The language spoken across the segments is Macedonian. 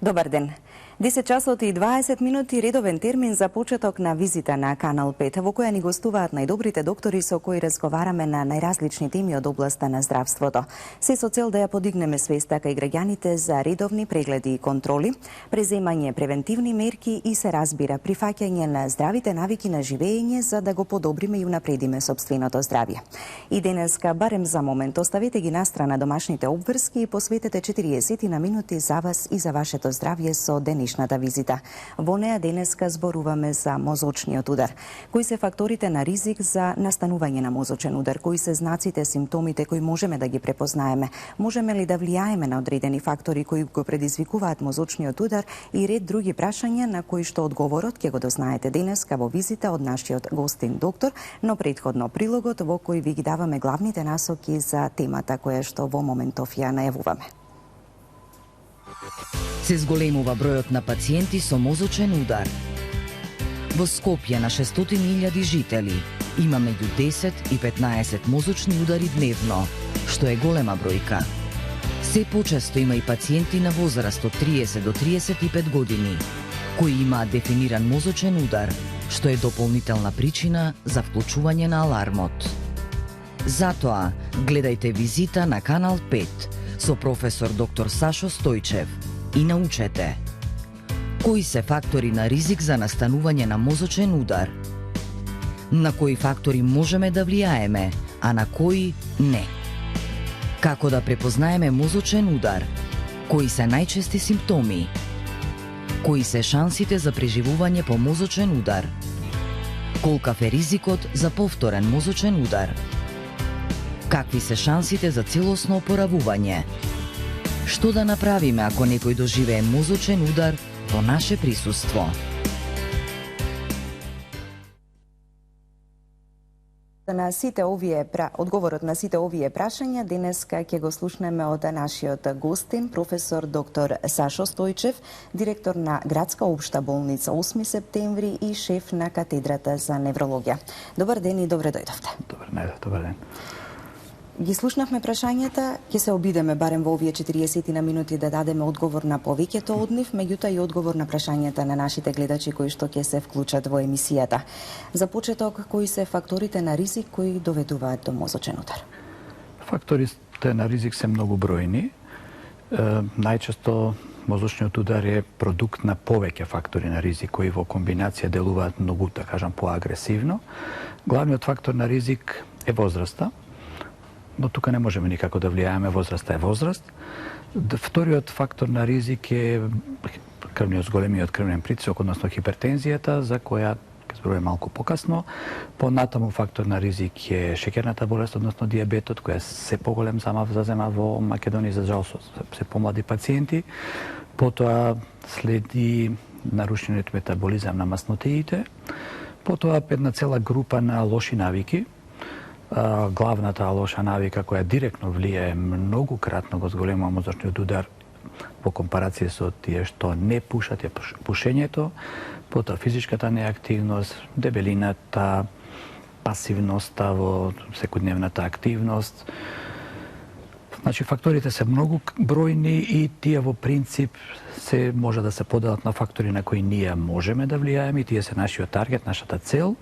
Добар ден. 10 часот и 20 минути редовен термин за почеток на визита на Канал 5, во која ни гостуваат најдобрите доктори со кои разговараме на најразлични теми од областа на здравството. Се со цел да ја подигнеме свеста кај граѓаните за редовни прегледи и контроли, преземање превентивни мерки и се разбира прифаќање на здравите навики на живење за да го подобриме и унапредиме сопственото здравје. И денеска, барем за момент, оставете ги настрана домашните обврски и посветете 40 на минути за вас и за вашето здравје со денешната визита. Во неа денеска зборуваме за мозочниот удар. Кои се факторите на ризик за настанување на мозочен удар? Кои се знаците, симптомите кои можеме да ги препознаеме? Можеме ли да влијаеме на одредени фактори кои го предизвикуваат мозочниот удар и ред други прашања на кои што одговорот ќе го дознаете денеска во визита од нашиот гостин доктор, но претходно прилогот во кој ви ги даваме главните насоки за темата која што во моментов ја најавуваме. Се зголемува бројот на пациенти со мозочен удар. Во Скопје на 600.000 жители има меѓу 10 и 15 мозочни удари дневно, што е голема бројка. Се почесто има и пациенти на возраст од 30 до 35 години, кои имаат дефиниран мозочен удар, што е дополнителна причина за вклучување на алармот. Затоа, гледајте визита на Канал 5 со професор доктор Сашо Стојчев и научете кои се фактори на ризик за настанување на мозочен удар, на кои фактори можеме да влијаеме, а на кои не. Како да препознаеме мозочен удар, кои се најчести симптоми, кои се шансите за преживување по мозочен удар, колкав е ризикот за повторен мозочен удар, какви се шансите за целосно опоравување, што да направиме ако некој доживее мозочен удар во наше присуство. Одговорот на сите овие прашања денеска ќе го слушнеме од нашиот гостин, професор доктор Сашо Стојчев, директор на Градска општа болница 8 септември и шеф на катедрата за неврологија. Добар ден и добре дојдовте. Добар ден. Ги слушнавме прашањата, ќе се обидеме барем во овие 40 на минути да дадеме одговор на повеќето од нив, меѓутоа и одговор на прашањата на нашите гледачи кои што ќе се вклучат во емисијата. За почеток, кои се факторите на ризик кои доведуваат до мозочен удар? Факторите на ризик се многу бројни. Најчесто мозочниот удар е продукт на повеќе фактори на ризик кои во комбинација делуваат многу, да кажам, поагресивно. Главниот фактор на ризик е возраста, но тука не можеме никако да влијаеме, возраста е возраст. Вториот фактор на ризик е зголемиот крвен притисок, односно хипертензијата, за која ќе зборуваме малку покасно. Понатаму фактор на ризик е шеќерната болест, односно дијабетот, која се поголем зазема во Македонија, за жал се помлади пациенти. Потоа следи нарушениот метаболизам на маснотеите. Потоа една цела група на лоши навики. Главната лоша навика која директно влијае многу кратно го зголемува мозочниот удар во компарација со тие што не пушат, е пушењето, потоа физичката неактивност, дебелината, пасивноста во секојдневната активност. Значи, факторите се многу бројни и тие во принцип се може да се поделат на фактори на кои ние можеме да влијаеме и тие се нашиот таргет, нашата цел.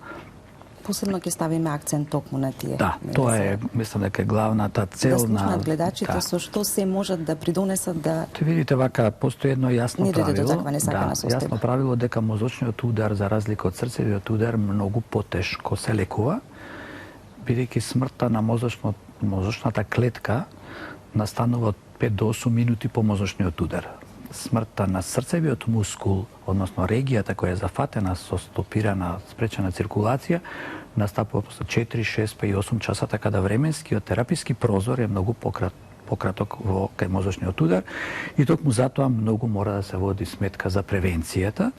Посебно ќе ставиме акцент токму на тие. Да, тоа е, мислам дека е главната цел да слушнат гледачите со што се можат да придонесат да... Те видите вака, постои едно јасно правило. Јасно правило дека мозочниот удар, за разлика од срцевиот удар, многу потешко се лекува, бидејќи смртта на мозочната клетка настанува од 5 до 8 минути по мозочниот удар. Смртта на срцевиот мускул, односно регијата која е зафатена со стопирана, спречена циркулација, настапува после 4, 6, па и 8 часа, така да временскиот тераписки прозор е многу пократок во кај мозочниот удар и токму затоа многу мора да се води сметка за превенцијата.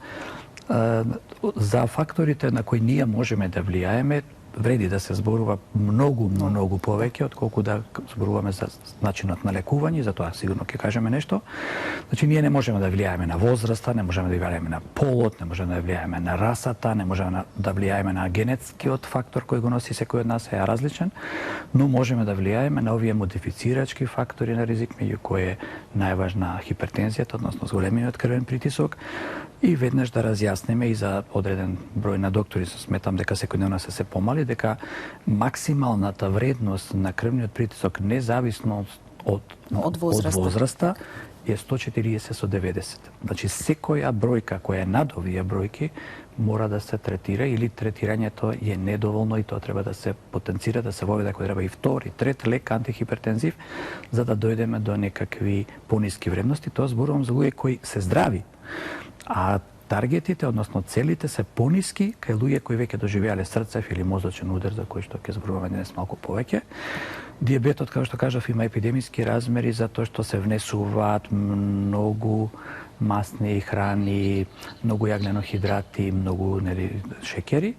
За факторите на кои ние можеме да влијаеме, вреди да се зборува многу повеќе отколку да зборуваме за начинот на лекување, за тоа сигурно ќе кажеме нешто. Значи ние не можеме да влијаеме на возраста, не можеме да влијаеме на полот, не можеме да влијаеме на расата, не можеме да влијаеме на генетскиот фактор кој го носи секој од нас е различен, но можеме да влијаеме на овие модифицирачки фактори на ризик, меѓу кои е најважна хипертензијата, односно зголемениот крвен притисок, и веднаш да разјасниме и за одреден број на доктори, сметам дека секојдневно се помали, дека максималната вредност на крвниот притисок независно од возраста е 140/90. Значи секоја бројка која е над овие бројки мора да се третира или третирањето е недоволно и тоа треба да се потенцира, да се воведе ако треба и втори, трет лек антихипертензив за да дојдеме до некакви пониски вредности. Тоа зборувам за луѓе кои се здрави. А таргетите, односно целите се пониски кај луѓе кои веќе доживеале срцев или мозочен удар, за кој што ќе зборуваме денес малку повеќе. Диабетот, како што кажав, има епидемиски размери затоа што се внесуваат многу масни храни, многу јагнено-хидрати, многу шекери,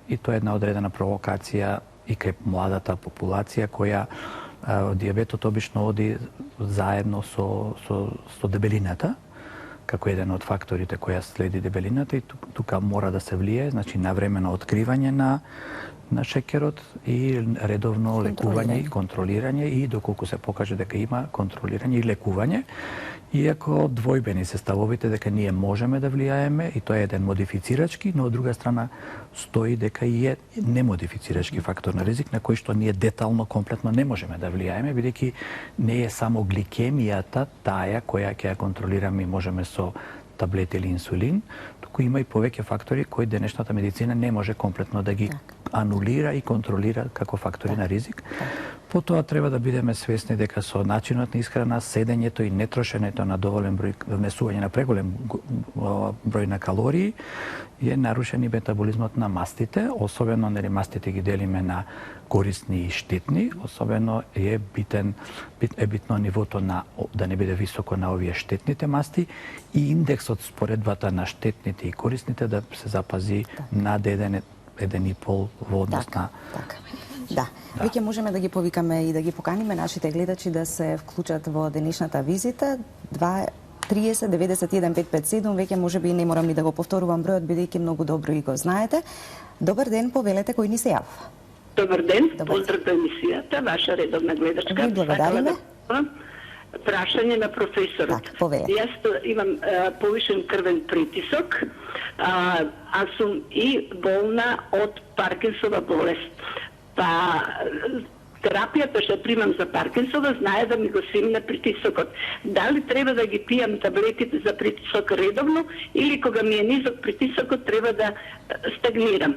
и тоа е една одредена провокација и кај младата популација која диабетот обично оди заедно со дебелината, како еден од факторите која следи дебелината, и тука мора да се влие, значи навремено откривање на шекерот и редовно лекување и контролирање, и доколку се покаже дека има контролирање и лекување. Иако двојбени се ставовите дека ние можеме да влијаеме и тоа е еден модифицирачки, но од друга страна стои дека и е немодифицирачки фактор на ризик на кој што ние детално, комплетно не можеме да влијаеме, бидејќи не е само гликемијата таа која ќе ја контролираме и можеме со таблет или инсулин, туку има и повеќе фактори кои денешната медицина не може комплетно да ги анулира и контролира како фактори на ризик. Потоа треба да бидеме свесни дека со начинот на исхрана, седењето и нетрошењето на доволен број, внесување на преголем број на калории е нарушен и метаболизмот на мастите, особено мастите ги делиме на корисни и штетни, особено е битно нивото на да не биде високо на овие штетните масти и индексот споредбата на штетните и корисните да се запази над 1,5 во однос на... Да, веќе можеме да ги повикаме и да ги поканиме нашите гледачи да се вклучат во денешната визита. 30 91 557, веќе можеби не морам ни да го повторувам бројот, бидејќи многу добро и го знаете. Добар ден, повелете кој ни се јавува. Добар ден, поздрав до емисијата, ваша редовна гледачка. Ви благодариме. Прашање на професорот. Так, повелете. Јас имам повишен крвен притисок, а сум и болна од Паркинсова болест. Па терапијата што примам за Паркинсова знае да ми го свимне притисокот. Дали треба да ги пијам таблетите за притисок редовно или кога ми е низок притисокот треба да стагнирам?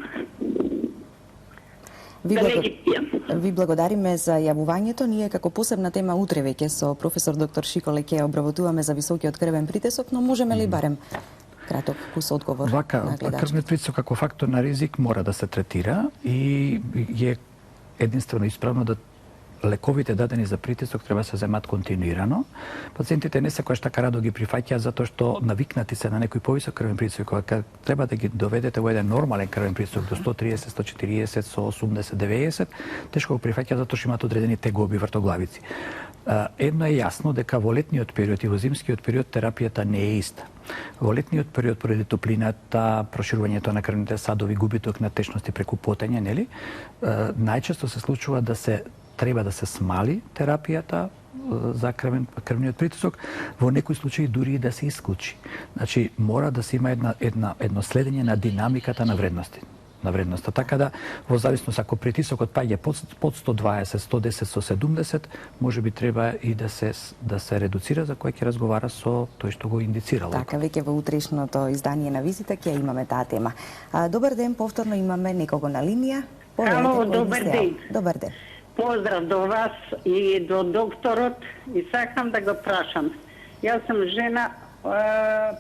Ви благодариме за јавувањето. Ние како посебна тема утре веќе со професор доктор Шиколе ќе обработуваме за високиот крвен притисок, но можеме ли барем краток кус одговор на гледачите? Крвниот притисок како фактор на ризик мора да се третира и е единствено исправно да лековите дадени за притисок треба се земат континуирано. Пациентите не секогаш така радо ги прифаќаат затоа што навикнати се на некој повисок крвен притисок, кога треба да ги доведете во еден нормален крвен притисок до 130, 140, со 80, 90, тешко го прифаќаат затоа што имаат одредени тегоби, вртоглавици. Едно е јасно дека во летниот период и во зимскиот период терапијата не е иста. Во летниот период поради топлината, проширувањето на крвните садови, губиток на течности преку потење, нели? Најчесто се случува да се треба да се смали терапијата за крвниот притисок, во некои случаи дури и да се исклучи. Значи, мора да се има едно следење на динамиката на вредноста. Така да, во зависност ако притисокот паѓа под 120, 110, 170, може би треба и да се редуцира, за кој ќе разговара со тој што го индицирал. Така, веќе во утрешното издание на визита ќе имаме таа тема. Добар ден, повторно имаме некого на линија. Ало, добар ден. Добар ден. Поздрав до вас и до докторот и сакам да го прашам. Јас сум жена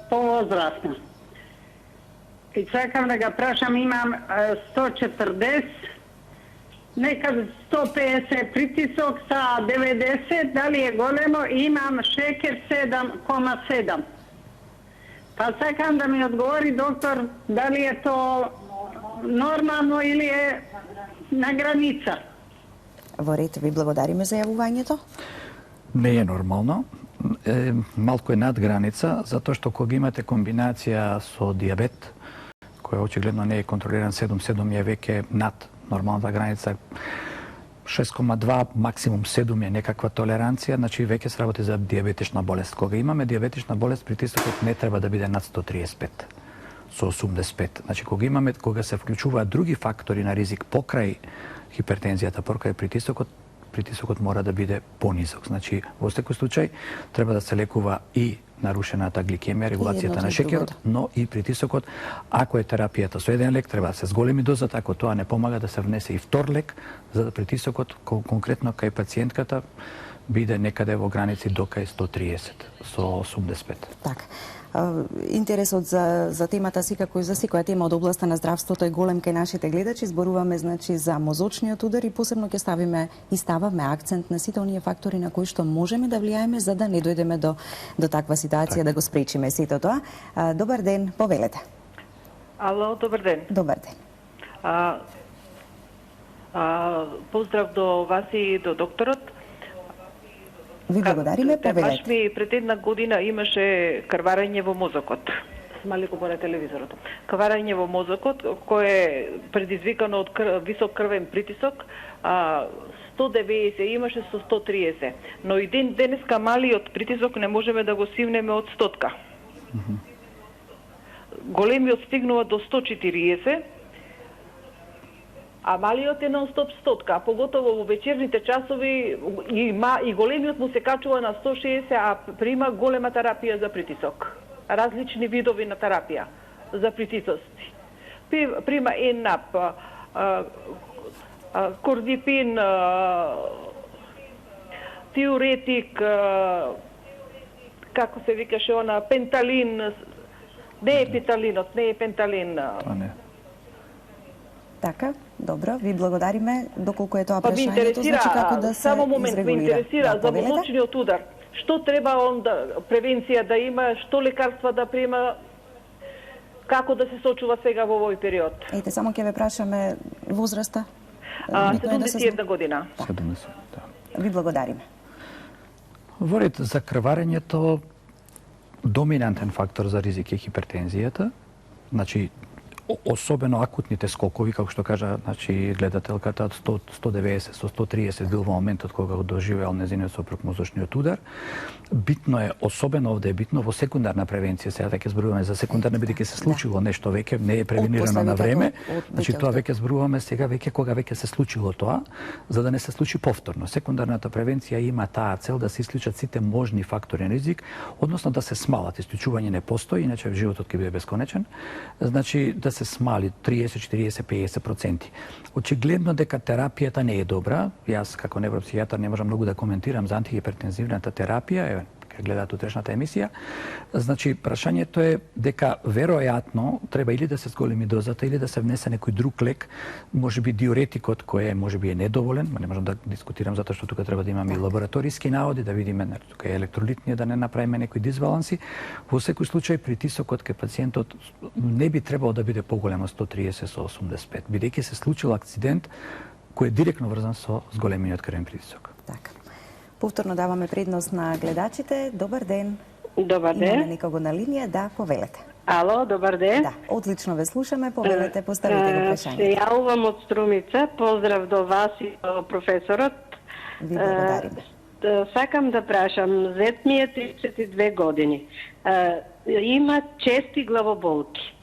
повозрастна. И сакам да го прашам, имам 140, некад 150 притисок са 90, дали е големо, и имам шекер 7,7. Па сакам да ми одговори доктор дали е то нормално или е на граница. Во ред, ви благодариме за јавувањето. Не е нормално. Малку е над граница, затоа што кога имате комбинација со диабет, кој очигледно не е контролиран 7,7 е веќе над нормалната граница, 6,2, максимум 7 е некаква толеранција, значи веќе се работи за диабетична болест. Кога имаме диабетична болест, притисокот не треба да биде над 135 со 85. Значи кога се вклучуваат други фактори на ризик покрај хипертензијата, покрај притисокот мора да биде понизок. Значи, во секој случај треба да се лекува и нарушената гликемија, регулацијата на шеќерот, но и притисокот. Ако е терапијата со еден лек, треба да се зголеми дозата, ако тоа не помага да се внесе и втор лек, за да притисокот конкретно кај пациентката биде некаде во граници до кај 130 со 85. Така. Интересот за темата секако и за секоја тема од областа на здравството е голем кај нашите гледачи. Зборуваме значи за мозочниот удар и посебно ќе ставаме акцент на сите оние фактори на кои што можеме да влијаеме за да не дојдеме до таква ситуација, да го спречиме сето тоа. Добар ден, повелете. Ало, добар ден. Добар ден. Поздрав до вас и до докторот. Ви благодариме, повелете. Баш ми пред една година имаше крварење во мозокот. Смали го на телевизорот. Крварење во мозокот кое е предизвикано од висок крвен притисок, 190 имаше со 130. Но и денеска малиот притисок не можеме да го сивнеме од 100. Големиот стигнува до 140. А малиот е нон-стоп 100, поготово во вечерните часови и големиот му се качува на 160, а прима голема терапија за притисок. Различни видови на терапија за притисоци. Прима ЕНАП, кордипин, тиуретик, како се викаше она, пенталин, не е пенталинот, не е пенталин. Така, добро, ви благодариме. Доколку е тоа Па ми прашањето, значи како да се само момент, ме интересира за мозочниот удар. Што треба он превенција да има, што лекарства да приема, како да се сочува сега во овој период? Ете, само ќе ве прашаме возраста. 71 година. 70, да. Ви благодариме. Во ред за крварењето, доминантен фактор за ризик е хипертензијата. Значи, особено акутните скокови, како што кажа, значи гледателката, од 190 со 130 бил во моментот кога го доживеал незиниот сопруг мозочниот удар. Битно е, особено овде е битно во секундарна превенција, сега ќе зборуваме за секундарна, бидејќи се случило нешто веќе, не е превенирано на време. Значи тоа веќе зборуваме сега веќе кога веќе се случило тоа, за да не се случи повторно. Секундарната превенција има таа цел да се исклучат сите можни фактори на ризик, односно да се смалат. Исклучување не постои, иначе животот ќе биде бесконечен. Значи да се смали 30, 40, 50%. Очигледно дека терапијата не е добра. Јас како невропсихијатар не можам многу да коментирам за антихипертензивната терапија, ќе гледаат утрешната емисија. Значи, прашањето е дека веројатно треба или да се зголеми дозата или да се внесе некој друг лек, можеби диуретикот кој можеби е недоволен, не можам да дискутирам затоа што тука треба да имаме и лабораториски наводи да видиме тука е електролитни да не направиме некои дисбаланси. Во секој случај притисокот кај пациентот не би требало да биде поголем од 130 со 85, бидејќи се случил акцидент кој е директно врзан со зголемениот крвен притисок. Така. Повторно даваме предност на гледачите. Добар ден. Добар ден. Имаме некого на линија, да, повелете. Ало, добар ден. Да, одлично ве слушаме, повелете, поставите го прашање. Се јавувам од Струмица, поздрав до вас и до професорот. Ви благодариме. Сакам да прашам, зет ми е 32 години. Има чести главоболки.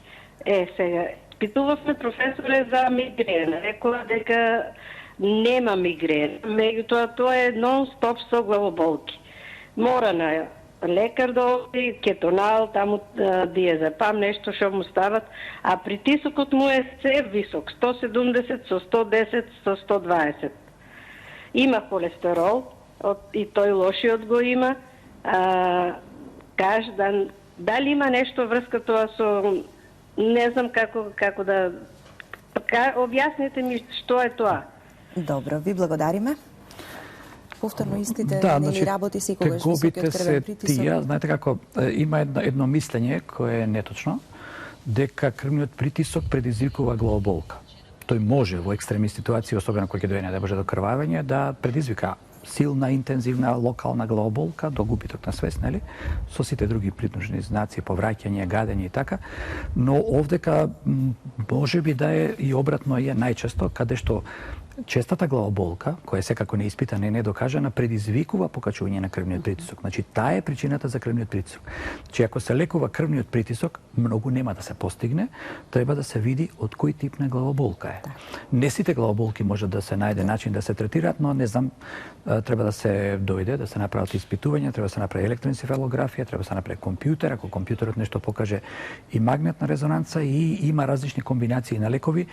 Сега, питувавме професоре за мигрена. Рекоа дека нема мигрен, меѓутоа тоа е нон-стоп со главоболки. Мора на лекар да оди, кетонал, таму диазепам, нешто што му стават, а притисокот му е се висок, 170 со 110 со 120. Има холестерол, и тој лошиот го има. Дали има нешто врска тоа со... Не знам како да... Објасните ми што е тоа. Добро, ви благодариме. Повторно истите значи, работи секогаш тегобите се тие, знаете како, има едно мислење кое е неточно, дека крвниот притисок предизвикува главоболка. тој може во екстремни ситуации, особено кога ќе дојде да може до крвавење, да предизвика силна, интензивна локална главоболка до губиток на свест, нели? Со сите други приднужни знаци, повраќање, гадење и така. Но овдека може би да е и обратно е најчесто, каде што честата главоболка, која е секако неиспитана и недокажана, предизвикува покачување на крвниот притисок. Значи, таа е причината за крвниот притисок. Значи, ако се лекува крвниот притисок, многу нема да се постигне, треба да се види од кој тип на главоболка е. Не сите главоболки може да се најде начин да се третираат, но не знам, треба да се дојде, да се направат испитувања, треба да се направи електроенцефалографија, треба да се направи компјутер, ако компјутерот нешто покаже и магнетна резонанца и има различни комбинации на лекови,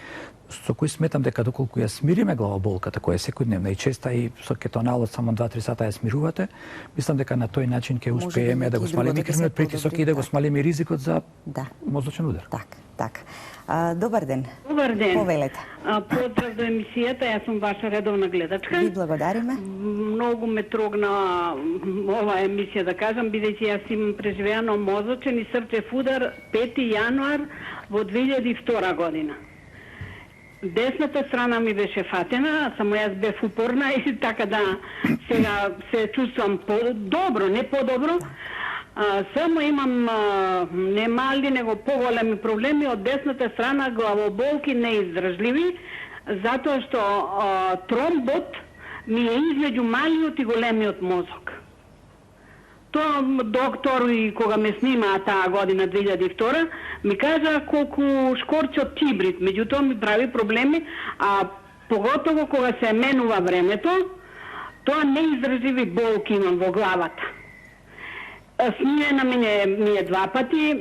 со кои сметам дека доколку ја смириме главоболката, која е секојдневна и честа и со кетоналот само 2-3 сата ја смирувате, мислам дека на тој начин ќе успееме да го смалиме крвниот притисок и да го смалиме ризикот за мозочен удар. Так. Добар ден. Добар ден. Повелете. Поздрав до емисијата, јас сум ваша редовна гледачка. Ви благодариме. Многу ме трогна ова емисија, да кажам, бидејќи јас имам преживеано мозочен и срчев удар 5 јануар во 2002 година. Десната страна ми беше фатена, само јас бев упорна и така да сега се чувствам добро, не подобро. Само имам не мали, него поголеми проблеми од десната страна, главоболки неиздржливи, затоа што тромбот ми е измеѓу малиот и големиот мозок. Тоа доктор и кога ме снимаа таа година 2002, ми кажа колку шкорчот тибрид, меѓутоа ми прави проблеми, а поготово кога се менува времето, тоа неиздржливи болки имам во главата. Снимена ми е 2 пати,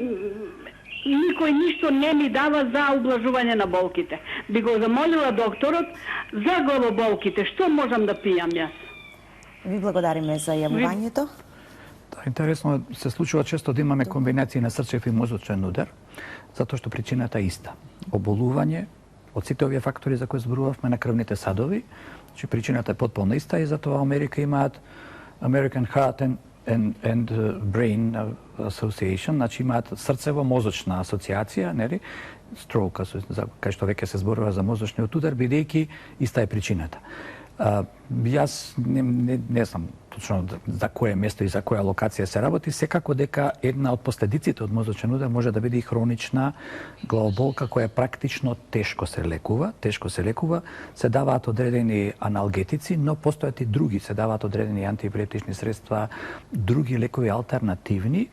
никој ништо не ми дава за ублажување на болките. Би го замолила докторот за главоболките, што можам да пијам јас? Ви благодариме за јавувањето. Интересно, се случува често да имаме комбинации на срчев и мозочен удар, затоа што причината е иста. Оболување од сите овие фактори за кои зборувавме на крвните садови, че причината е потполно иста и затоа Америка имаат American Heart and Brain Association, значи имаат срцево-мозочна асоциација, нели? Stroke, кај што веќе се зборува за мозочниот удар, бидејќи иста е причината. Јас не знам точно за кое место и за која локација се работи, секако дека една од последиците од мозочен удар може да биде и хронична главоболка која практично тешко се лекува, се даваат одредени аналгетици, но постојат и други, се даваат одредени антиепилептични средства, други лекови алтернативни,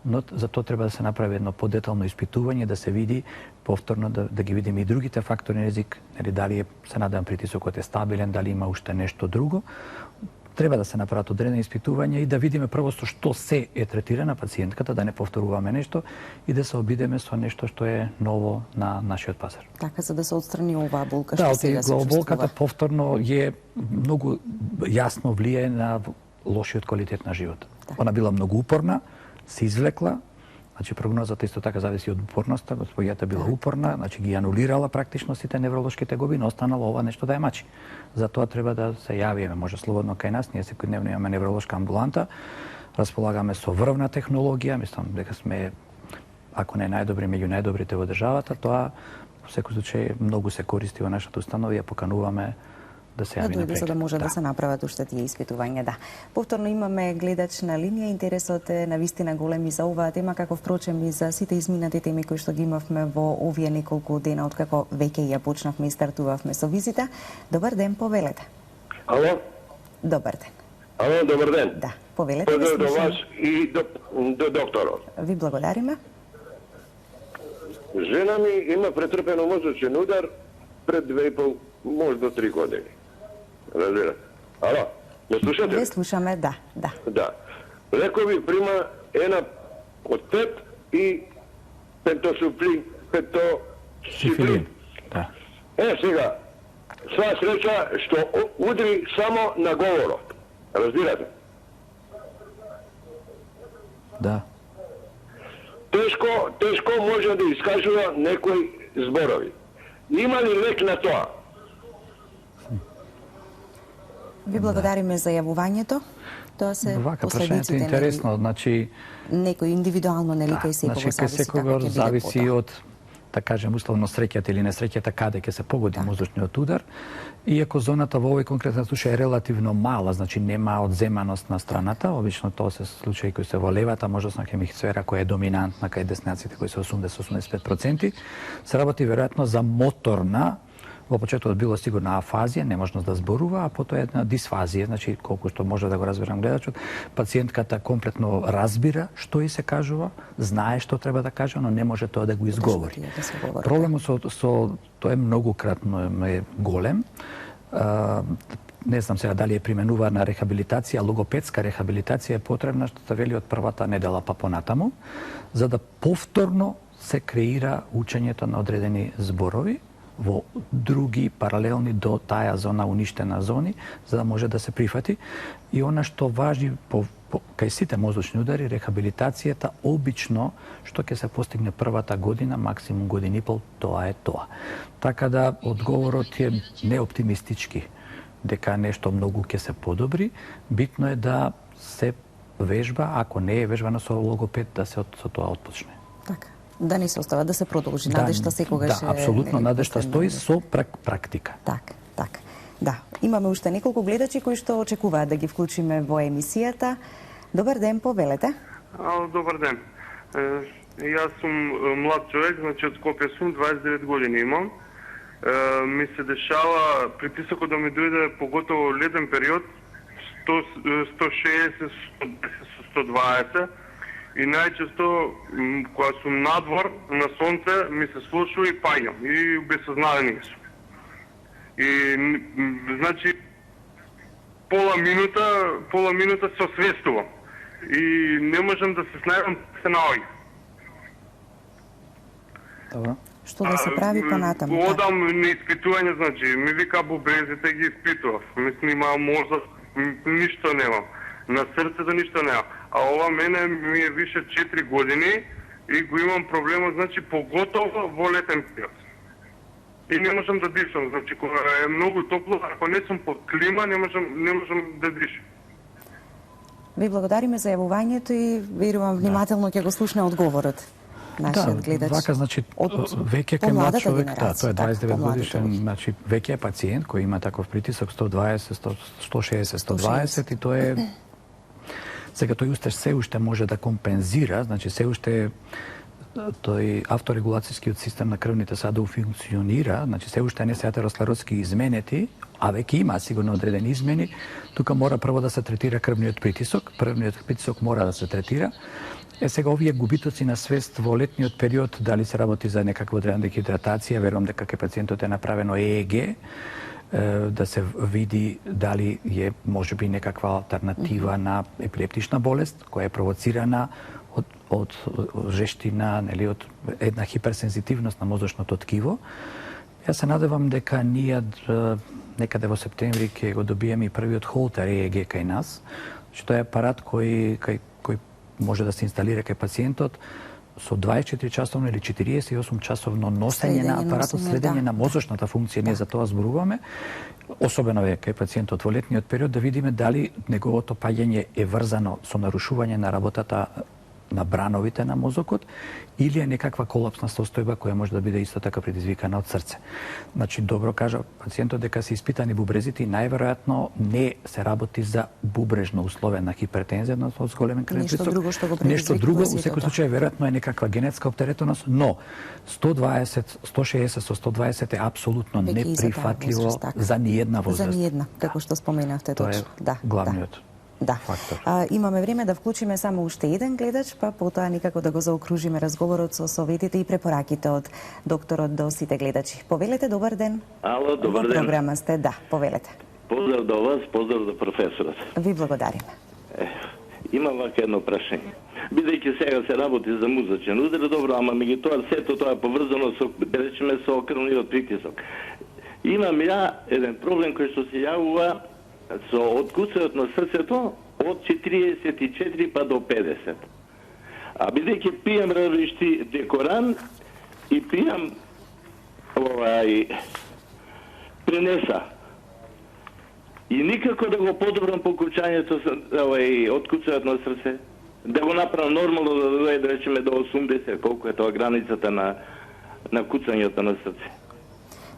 но за тоа треба да се направи едно подетално испитување, да се види повторно, да ги видиме и другите фактори на ризик, дали се надам притисокот е стабилен, дали има уште нешто друго. Треба да се направат одредени испитувања и да видиме прво со што се е третирана пациентката, да не повторуваме нешто и да се обидеме со нешто што е ново на нашиот пазар. Така, за да се отстрани оваа болка што сега се главоболката повторно е многу јасно влие на лошиот квалитет на живот. Она била многу упорна, се извлекла, значи прогнозата исто така зависи од упорноста, господјата била упорна, значи ги анулирала практично сите невролошките гоби, но останало ова нешто да ја мачи. Затоа треба да се јавиме, може слободно кај нас, ние секојдневно имаме невролошка амбуланта, располагаме со врвна технологија, мислам дека сме, ако не најдобри, меѓу најдобрите во државата, тоа во секој случај многу се користи во нашата установа и ја покануваме да се јави на преглед. За да може да се направат уште тие испитувања, да. Повторно имаме гледач на линија, интересот е навистина голем и за оваа тема, како впрочем и за сите изминати теми кои што ги имавме во овие неколку дена откако веќе ја почнавме и стартувавме со визита. Добар ден, повелете. Ало? Добар ден. Ало, добар ден. Да, повелете. Поздрав до вас и до докторот. Ви благодариме. Жена ми има претрпено мозочен удар пред 2,5, можда 3 години. Разбирате? Ало, ме слушате? Ве слушаме, да. Да. Лекови прима една од 5 и пентосиплин. Да. Сега, сва среќа што удри само на говорот. Разбирате? Да. Тешко може да искажува некои зборови. Има ли лек на тоа? Ви благодариме за јавувањето. Тоа се последиците. Вака, интересно, значи некој индивидуално, нели, кај секого зависи како ќе биде зависи од да кажем условно среќата или несреќата каде ќе се погоди мозочниот удар, иако зоната во овој конкретен случај е релативно мала, значи нема одземаност на страната, обично тоа се случаи кои се во левата мозочна хемисфера која е доминантна кај деснаците кои се 80-85%, се работи веројатно за моторна. Во почетокот било сигурно афазија, неможност да зборува, а потоа една дисфазија, значи колку што може да го разберам гледачот, пациентката комплетно разбира што и се кажува, знае што треба да каже, но не може тоа да го изговори. Проблемот со тоа е многократно е голем. Не знам сега дали е применувана рехабилитација, логопедска рехабилитација е потребна, што се вели од првата недела па понатаму, за да повторно се креира учењето на одредени зборови во други паралелни до таа зона уништена зони, за да може да се прифати. И она што важи кај сите мозочни удари, рехабилитацијата обично што ќе се постигне првата година, максимум година и пол, тоа е тоа. Така да одговорот е неоптимистички дека нешто многу ќе се подобри. Битно е да се вежба, ако не е вежбано со логопед, да се со тоа отпочне. Така. Да не се остава, да се продолжи. Надежта секогаш е... Да, апсолутно надежта стои со практика. Така. Да, имаме уште неколку гледачи кои што очекуваат да ги вклучиме во емисијата. Добар ден, повелете. Добар ден. Јас сум млад човек, значи од Скопје сум, 29 години имам. Ми се дешава притисокот да ми дојде поготово летен период, 160, 120, и најчесто кога сум надвор на сонце ми се слушува и паѓам и безсознавени сум. И значи пола минута се освестувам и не можам да се снајдам да се наоѓам. Добро. Што да се прави понатаму? Одам на испитување, значи ми вика бубрезите ги испитував. Ми снимаа мозок, ништо немам. На срцето ништо немам. А ова мене ми е више 4 години и го имам проблемот, значи поготово во летен период. И не можам да дишам, значи кога е многу топло, ако не сум под клима, не можам да дишам. Ви благодариме за јавувањето и верувам внимателно ќе го слушне одговорот. Нашиот гледач. Вака, значи, веќе кај млад човек, тој е 29 годишен, значи, веќе е пациент кој има таков притисок 120, 160, 120 и тој е... Сега тој се уште може да компензира, значи се уште тој авторегулацијскиот систем на крвните садови функционира, значи се уште не се атеросклеротски изменети, а веќе има сигурно одредени измени, тука мора прво да се третира крвниот притисок, првниот притисок мора да се третира. Сега овие губитоци на свест во летниот период, дали се работи за некаква одредена дехидратација, верувам дека кај пациентот е направено ЕЕГ, да се види дали е можеби некаква алтернатива на епилептична болест која е провоцирана од жештина, нели, од една хиперсензитивност на мозочното ткиво. Јас се надевам дека ние некаде во септември ќе го добиеме и првиот Holter EEG кај нас, што е апарат кој може да се инсталира кај пациентот со 24 часовно или 48 часовно носење на апаратот, следење на мозочната функција, ние за тоа зборуваме, особено е кај пациентот во летниот период, да видиме дали неговото паѓање е врзано со нарушување на работата на брановите на мозокот или е некаква колапсна состојба која може да биде исто така предизвикана од срце. Значи, добро кажа пациентот дека се испитани бубрезите и најверојатно не се работи за бубрежно условена хипертензија од зголемен крвен притисок. Нешто друго, во секој случај веројатно е некаква генетска оптеретеност, но 120, 160 со 120 е апсолутно неприфатливо за ниедна возраст. За ниедна, како што споменавте точно. Тоа е главниот. Да. Имаме време да вклучиме само уште еден гледач, па потоа никако да го заокружиме разговорот со советите и препораките од докторот до сите гледачи. Повелете, добар ден. Ало, добар ден. Во програма сте, да, повелете. Поздрав до вас, поздрав до професорот. Ви благодариме. Имам вака едно прашање. Бидејќи сега се работи за мозочен удар, добро, ама меѓутоа сето тоа е поврзано со, речеме, со крвниот притисок. Имам ја еден проблем кој што се јавува со откуцајот на срцето од 44 па до 50. А бидејќи пијам различни декоран и пијам пренеса. И никако да го подобрам покучањето откуцајот на срце, да го направам нормално да дојде, да речеме, до 80, колку е тоа границата на на куцањето на срце.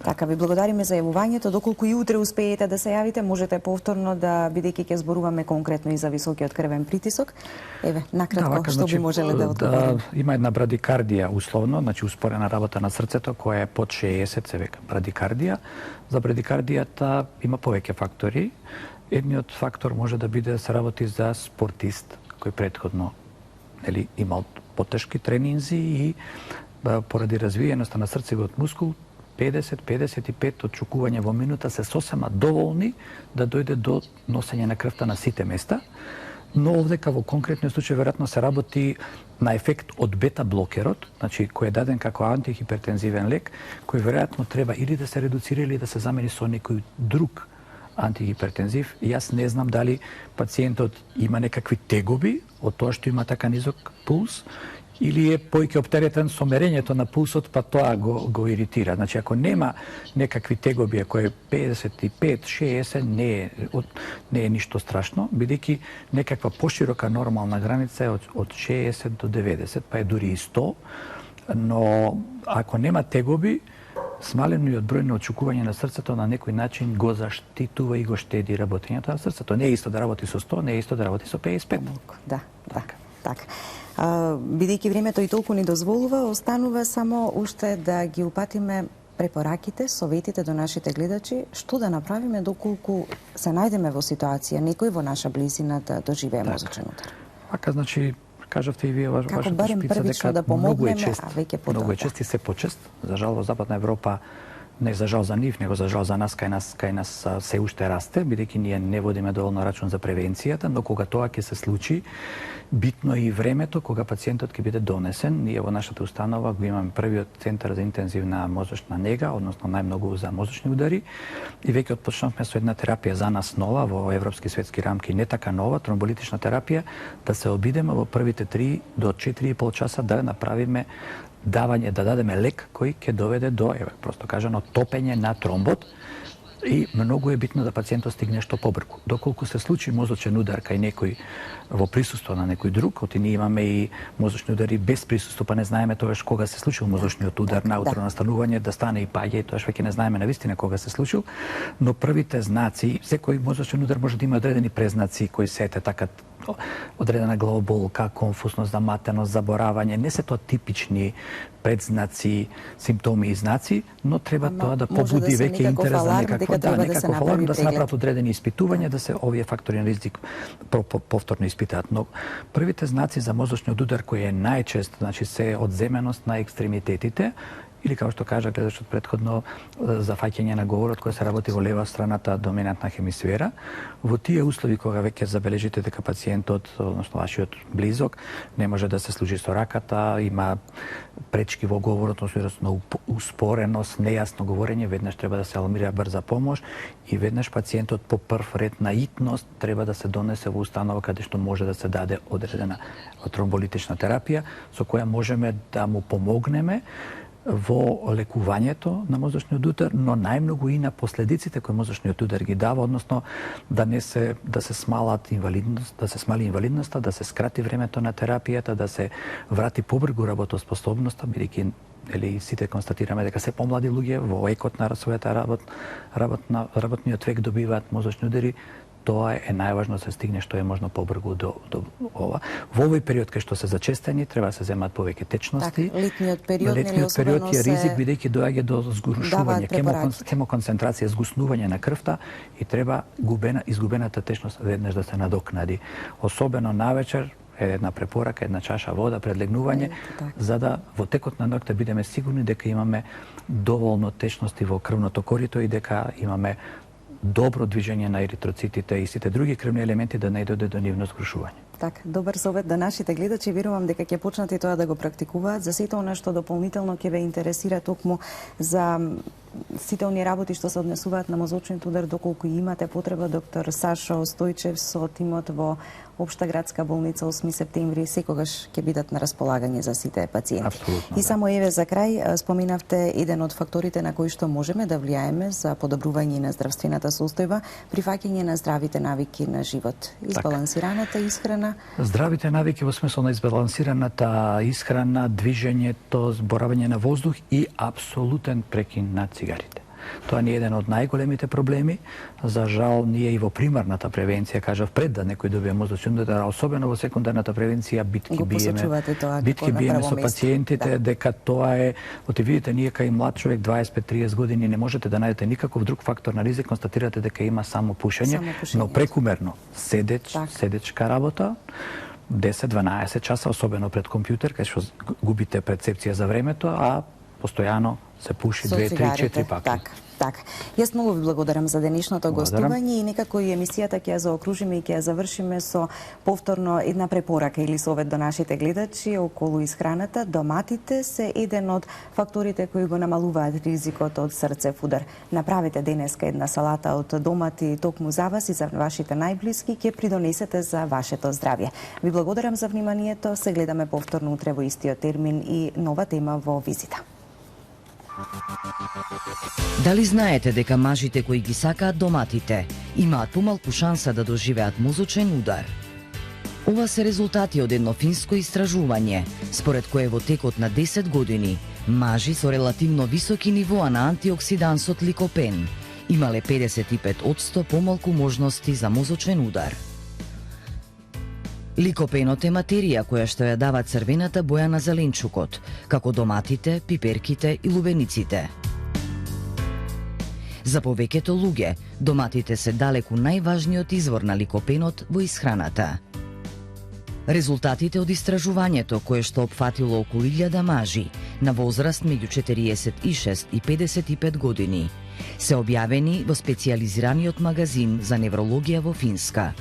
Така, ви благодариме за јавувањето. Доколку и утре успеете да се јавите, можете повторно бидејќи ќе зборуваме конкретно и за високиот крвен притисок. Еве, накратко, што би можеле да одговорите? Има една брадикардија условно, значи успорена работа на срцето која е под 60, се века брадикардија. За брадикардијата има повеќе фактори. Едниот фактор може да биде да се работи за спортист кој претходно имал потешки тренинзи и поради развиеноста на срцевиот мускул 50-55 отчукувања во минута се сосема доволни да дојде до носење на крвта на сите места, но овдека во конкретниот случај веројатно се работи на ефект од бета-блокерот, значи кој е даден како антихипертензивен лек, кој веројатно треба или да се редуцира или да се замени со некој друг антихипертензив. Јас не знам дали пациентот има некакви тегоби од тоа што има така низок пулс, или е поиќе оптеретен со мерењето на пулсот, па тоа го иритира. Значи, ако нема некакви тегоби, ако е 55-60, не е ништо страшно, бидејќи некаква поширока нормална граница е од 60 до 90, па е дури и 100, но ако нема тегоби, смалениот број на очукување на срцето на некој начин го заштитува и го штеди работењето на срцето. Не е исто да работи со 100, не е исто да работи со 55. Да, така. Бидејќи времето и толку ни дозволува, останува само уште да ги упатиме препораките, советите до нашите гледачи, што да направиме доколку се најдеме во ситуација некој во наша близина да доживее мозочен удар. Така, значи, кажавте и вие вашата шпица дека многу е чест и се почест. За жал во Западна Европа, не за жал за нив, него за жал за нас, кај нас се уште расте, бидејќи ние не водиме доволно рачун за превенцијата, но кога тоа ќе се случи, битно е и времето кога пациентот ќе биде донесен. Ние во нашата установа го имаме првиот центар за интензивна мозочна нега, односно најмногу за мозочни удари, и веќе отпочнавме со една терапија за нас нова, во европски светски рамки, не така нова, тромболитична терапија, да се обидеме во првите 3 до 4,5 часа да направиме да дадеме лек кој ќе доведе до, просто кажано, топење на тромбот, и многу е битно да пациентот стигне што побрзо. Доколку се случи мозочен удар кај некој во присуство на некој друг, оти ние имаме и мозочни удари без присуство, па не знаеме тоаш кога се случил мозочниот удар, наутро настанување, да стане и паѓа, и тоаш веќе не знаеме навистина кога се случил, но првите знаци, секој мозочен удар може да има одредени презнаци кои се така одредена главоболка, конфузност, заматеност, заборавање, не се тоа типични предзнаци, симптоми и знаци, но треба тоа да побуди веќе интерес за некакво аларм, да се направат одредени испитувања, да се овие фактори на ризик повторно испитаат. Но првите знаци за мозочниот удар кој е најчест, значи се одземеност на екстремитетите, или како што кажа гледачот претходно, зафаќање на говорот кој се работи во лева страната доминантна хемисфера. Во тие услови кога веќе забележите дека пациентот, односно вашиот близок, не може да се служи со раката, има пречки во говорот, односно успореност, нејасно говорење, веднаш треба да се алармира брза помош и веднаш пациентот по прв ред на итност треба да се донесе во установа каде што може да се даде одредена тромболитична терапија со која можеме да му помогнеме во лекувањето на мозочниот удар, но најмногу и на последиците кои мозочниот удар ги дава, односно да се смалат инвалидност, да се смали инвалидноста, да се скрати времето на терапијата, да се врати побрзо работоспособноста, бидејќи сите констатираме дека се помлади луѓе во екот на својата работниот век добиваат мозочни удари. Тоа е најважно да се стигне што е можно побрзо до ова. Во овој период кај што се зачестени, треба да се земат повеќе течности. Летниот период е ризик, бидејќи доаѓа до згорушување, хемоконцентрација, згуснување на крвта и треба изгубената течност веднаш да се надокнади. Особено навечер, една препорака, една чаша вода пред легнување, за да во текот на ноќта бидеме сигурни дека имаме доволно течности во крвното корито и дека имаме добро движење на еритроцитите и сите други крвни елементи да не дојде до нивно згрушување. Така, добар совет да нашите гледачи, верувам дека ќе почнат и тоа да го практикуваат. За сето она што дополнително ќе ве интересира токму за сите оние работи што се однесуваат на мозочниот удар, доколку имате потреба, доктор Сашо Стојчев со тимот во Општа градска болница 8 септември секогаш ќе бидат на располагање за сите пациенти. Апсолутно, И само еве за крај споминавте еден од факторите на кои што можеме да влијаеме за подобрување на здравствената состојба, прифаќање на здравите навики на живот. Избалансираната исхрана. Здравите навики во смисол на избалансираната исхрана, движењето, зборавање на воздух и апсолутен прекин на цигарите. Тоа ни е еден од најголемите проблеми. За жал, ние и во примарната превенција, кажав пред да некој добие мозочен удар, особено во секундарната превенција, битки биеме со пациентите, дека тоа е, оти видите, ние кај млад човек 25-30 години не можете да најдете никаков друг фактор на ризик, констатирате дека има само пушење, но прекумерно седечка работа, 10-12 часа, особено пред компјутер, кај што губите перцепција за времето, а постојано се пуши 2, 3, 4 паки. Така. Јас многу ви благодарам за денешното гостување и некако и емисијата ќе ја заокружиме и ќе ја завршиме со повторно една препорака или совет до нашите гледачи околу исхраната. Доматите се еден од факторите кои го намалуваат ризикот од срцев удар. Направете денеска една салата од домати токму за вас и за вашите најблиски, ќе придонесете за вашето здравје. Ви благодарам за вниманието. Се гледаме повторно утре во истиот термин и нова тема во Визита. Дали знаете дека мажите кои ги сакаат доматите имаат помалку шанса да доживеат мозочен удар? Ова се резултати од едно финско истражување, според кое во текот на 10 години мажи со релативно високи нивоа на антиоксидансот ликопен имале 55% помалку можности за мозочен удар. Ликопенот е материја која што ја дава црвената боја на зеленчукот, како доматите, пиперките и лубениците. За повеќето луѓе, доматите се далеку најважниот извор на ликопенот во исхраната. Резултатите од истражувањето, кое што опфатило околу 1000 мажи на возраст меѓу 46 и 55 години, се објавени во специјализираниот магазин за неврологија во Финска.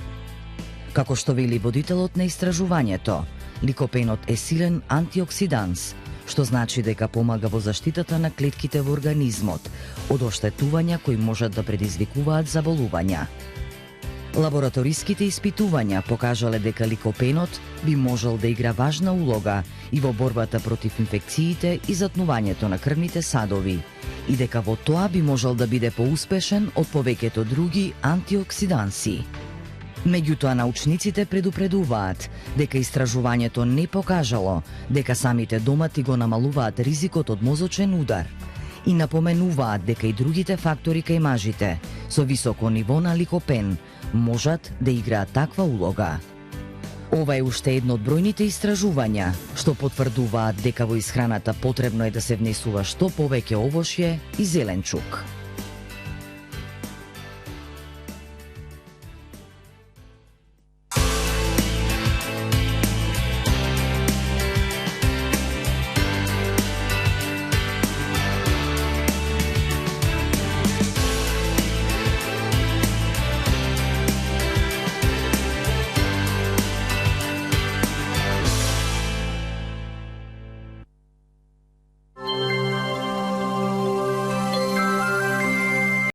Како што вели водителот на истражувањето, ликопенот е силен антиоксиданс, што значи дека помага во заштитата на клетките во организмот од оштетувања кои можат да предизвикуваат заболувања. Лабораториските испитувања покажале дека ликопенот би можел да игра важна улога и во борбата против инфекциите и затнувањето на крвните садови, и дека во тоа би можел да биде поуспешен од повеќето други антиоксиданси. Меѓутоа, научниците предупредуваат дека истражувањето не покажало дека самите домати го намалуваат ризикот од мозочен удар и напоменуваат дека и другите фактори кај мажите со високо ниво на ликопен можат да играат таква улога. Ова е уште едно од бројните истражувања што потврдуваат дека во исхраната потребно е да се внесува што повеќе овошје и зеленчук.